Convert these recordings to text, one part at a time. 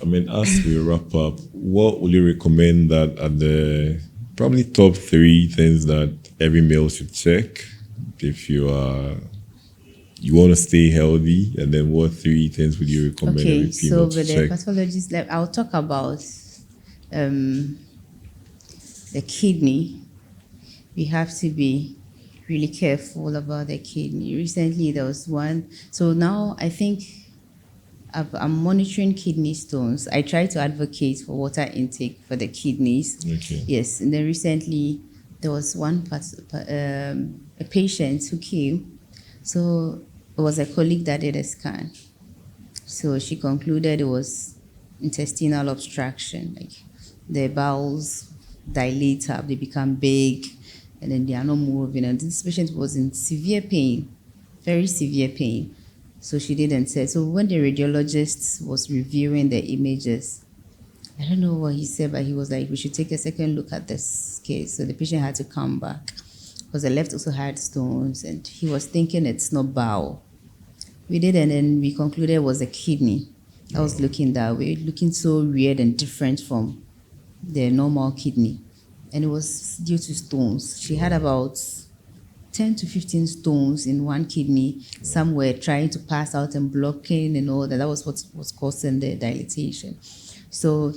I mean, as we wrap up, what would you recommend that are the probably top three things that every male should check if you want to stay healthy, and then what three things would you recommend Okay, every so female with to the check? pathologist, I'll talk about the kidney. We have to be really careful about the kidney. Recently, there was one. So now I think I'm monitoring kidney stones. I try to advocate for water intake for the kidneys. Okay. Yes, and then recently there was a patient who came. So it was a colleague that did a scan. So she concluded it was intestinal obstruction. Like the bowels dilate up, they become big, and then they are not moving. And this patient was in severe pain, very severe pain. So she didn't say. So when the radiologist was reviewing the images, I don't know what he said, but he was like, we should take a second look at this case. So the patient had to come back because the left also had stones, and he was thinking it's not bowel. We did, and then we concluded it was a kidney. I was looking that way, looking so weird and different from the normal kidney. And it was due to stones. She had about 10 to 15 stones in one kidney, somewhere trying to pass out and blocking and all that. That was what was causing the dilatation. So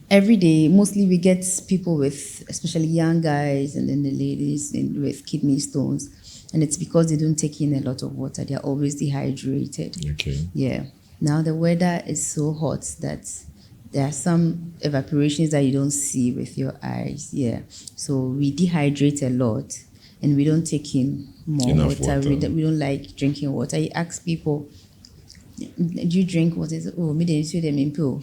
every day, mostly we get people with, especially young guys and then the ladies with kidney stones. And it's because they don't take in a lot of water. They're always dehydrated. Okay. Yeah. Now the weather is so hot that there are some evaporations that you don't see with your eyes. Yeah. So we dehydrate a lot and we don't take in more Enough water. water. We don't like drinking water. You ask people, do you drink water? Oh, me didn't see them in pill.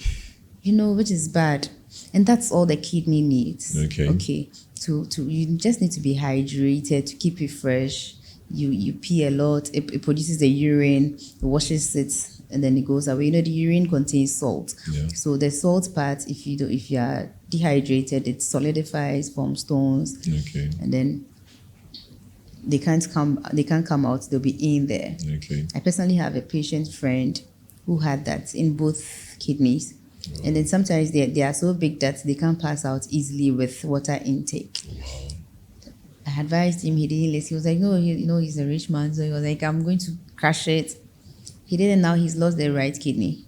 You know, which is bad. And that's all the kidney needs. Okay. Okay. To you just need to be hydrated to keep it fresh. You pee a lot, it produces the urine, it washes it, and then it goes away. You know, the urine contains salt. Yeah. So the salt part, if you are dehydrated, it solidifies, forms stones, Okay. and then they can't come out, they'll be in there. Okay. I personally have a patient friend who had that in both kidneys. And then sometimes they are so big that they can't pass out easily with water intake. I advised him, he didn't listen. He was like, no, he's a rich man. So he was like, I'm going to crash it. He didn't. Now he's lost the right kidney.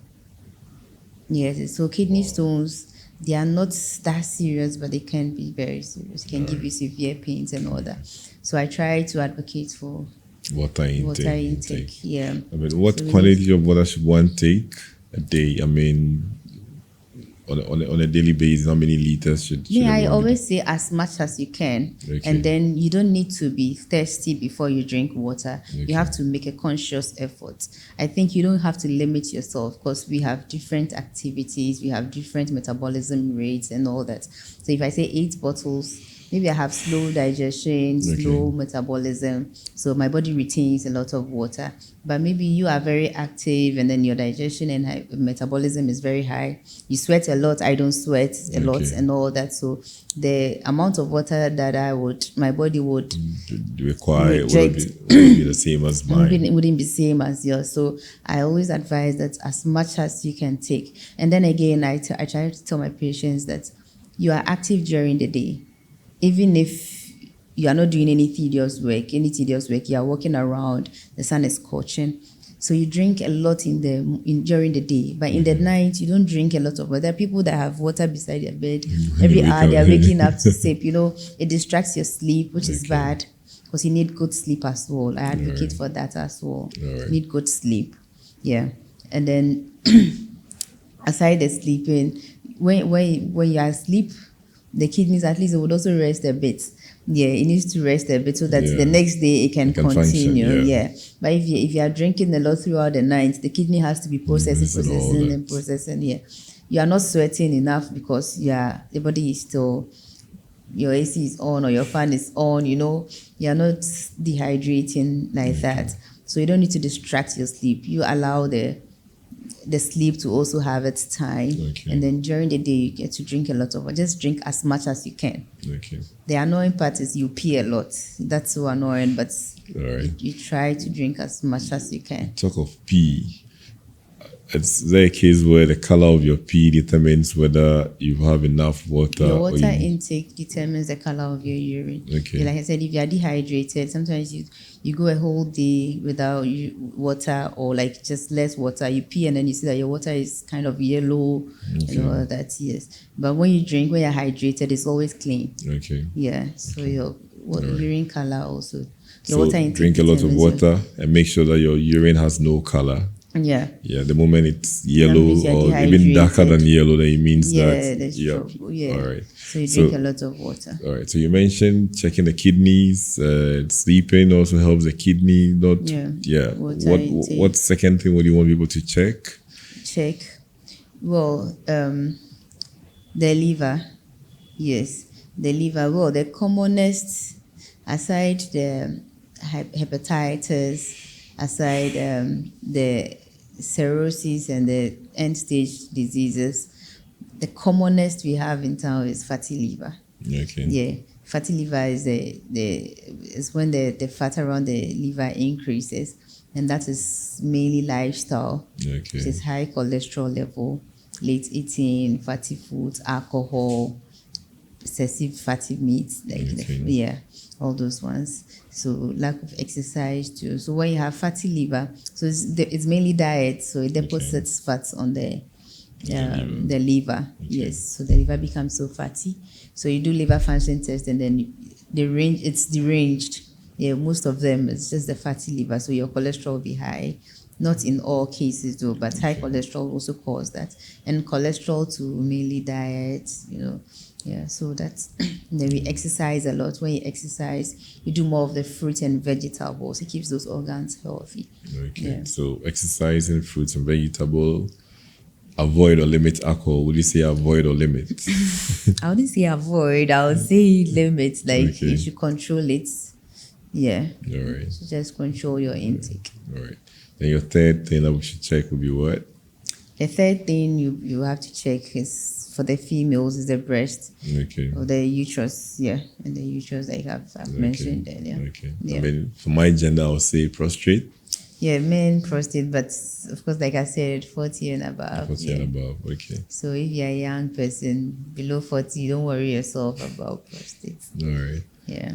Yes, so kidney stones, they are not that serious, but they can be very serious. It can give you severe pains and all that. So I try to advocate for Water intake. water intake. Yeah. I mean, what So we quantity of water should one take a day? I mean, on a daily basis, how many liters should Yeah, I one be always say as much as you can. Okay. And then you don't need to be thirsty before you drink water. Okay. You have to make a conscious effort. I think you don't have to limit yourself because we have different activities, we have different metabolism rates and all that. So if I say 8 bottles, maybe I have slow digestion, slow metabolism, so my body retains a lot of water. But maybe you are very active and then your digestion and metabolism is very high. You sweat a lot, I don't sweat a lot and all that. So the amount of water that my body would require reject wouldn't be the same as mine. wouldn't be same as yours. So I always advise that as much as you can take. And then again, I try to tell my patients that you are active during the day. Even if you are not doing any tedious work, you are walking around, the sun is scorching. So you drink a lot during the day, but in the night you don't drink a lot of water. There are people that have water beside their bed. Every hour they are waking up to sip. It distracts your sleep, which is bad because you need good sleep as well. I advocate for that as well. Right. Need good sleep. Yeah. And then aside the sleeping, when you are asleep, the kidneys at least it would also rest a bit. Yeah, it needs to rest a bit so that the next day it can continue. Function, yeah. But if you are drinking a lot throughout the night, the kidney has to be processing. Yeah, you are not sweating enough because the body is still, your AC is on or your fan is on. You are not dehydrating like that. So you don't need to distract your sleep. You allow the sleep to also have its time. Okay. And then during the day, you get to drink a lot of water. Just drink as much as you can. Okay. The annoying part is you pee a lot. That's so annoying, but All right. you try to drink as much as you can. Talk of pee. Is there a case where the color of your pee determines whether you have enough water? Your or water you- intake determines the color of your urine. Okay. Yeah, like I said, if you are dehydrated, sometimes you go a whole day without water, or like just less water. You pee and then you see that your water is kind of yellow and all that. Yes, but when you drink, when you're hydrated, it's always clean. Okay. Yeah, so your Alright. urine color also. Your So water intake drink a lot of determines your- water and make sure that your urine has no color. Yeah. Yeah, the moment it's yellow means you're or even darker than dehydrated. yellow, then it means Yeah, that that's you're true. Yeah. all right. So you So- drink a lot of water. All right. So you mentioned checking the kidneys. Sleeping also helps the kidney. Not Yeah. Water What intake. second thing would you want people to check? Check. Well, the liver. Yes, the liver. Well, the commonest, aside the hepatitis, aside the cirrhosis and the end stage diseases, the commonest we have in town is fatty liver. Okay. Yeah, fatty liver is is when the fat around the liver increases, and that is mainly lifestyle. Okay. Which is high cholesterol level, late eating, fatty foods, alcohol, excessive fatty meats, Okay. all those ones. So lack of exercise too. So when you have fatty liver, so it's mainly diet. So it deposits fats on the liver. Okay. Yes. So the liver becomes so fatty. So you do liver function test, and then it's deranged. Yeah, most of them it's just the fatty liver. So your cholesterol will be high. Not in all cases though, but high cholesterol also cause that. And cholesterol to mainly diet, Yeah, so that's then we exercise a lot. When you exercise, you do more of the fruit and vegetables. It keeps those organs healthy. Okay. Yeah. So exercising, fruits and vegetable. Avoid or limit alcohol. Would you say avoid or limit? I wouldn't say avoid, I would say limit. Like Okay. you should control it. Yeah. All right. So just control your intake. All right. Then your third thing that we should check would be what? The third thing you have to check is for the females is the breast Okay. or the uterus. Yeah, and the uterus like I've mentioned earlier. Okay. Yeah. I mean, for my gender, I'll say prostrate. Yeah, men prostate, but of course, like I said, 40 and above. 40 yeah. and above. Okay. So if you're a young person below 40, don't worry yourself about prostate. All right. Yeah.